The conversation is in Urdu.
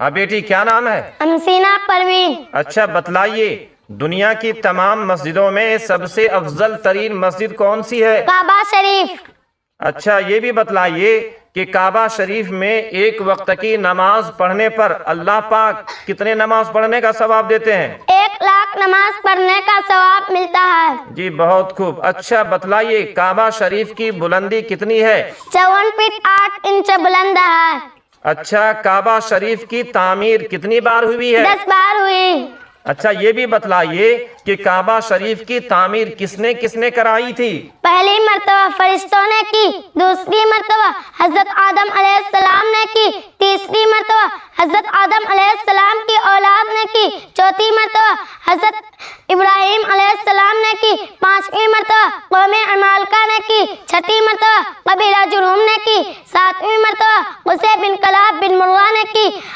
ہاں بیٹی، کیا نام ہے؟ امسینہ پروین۔ اچھا بتلائیے، دنیا کی تمام مسجدوں میں سب سے افضل ترین مسجد کون سی ہے؟ کعبہ شریف۔ اچھا یہ بھی بتلائیے کہ کعبہ شریف میں ایک وقت کی نماز پڑھنے پر اللہ پاک کتنے نماز پڑھنے کا ثواب دیتے ہیں؟ 1,00,000 نماز پڑھنے کا ثواب ملتا ہے۔ جی بہت خوب۔ اچھا بتلائیے کعبہ شریف کی بلندی کتنی ہے؟ 54 فٹ 8 انچ بلند ہے۔ اچھا کعبہ شریف کی تعمیر کتنی بار ہوئی ہے؟ 10 بار ہوئی۔ اچھا یہ بھی بتلائیے کہ کعبہ شریف کی تعمیر کس نے کرائی تھی؟ پہلی مرتبہ فرشتوں نے کی، دوسری مرتبہ حضرت آدم علیہ السلام نے کی، تیسری مرتبہ حضرت آدم علیہ السلام کی اولاد نے کی، چوتھی مرتبہ حضرت ابراہیم علیہ السلام نے کی، 5ویں مرتبہ قوم عمالقہ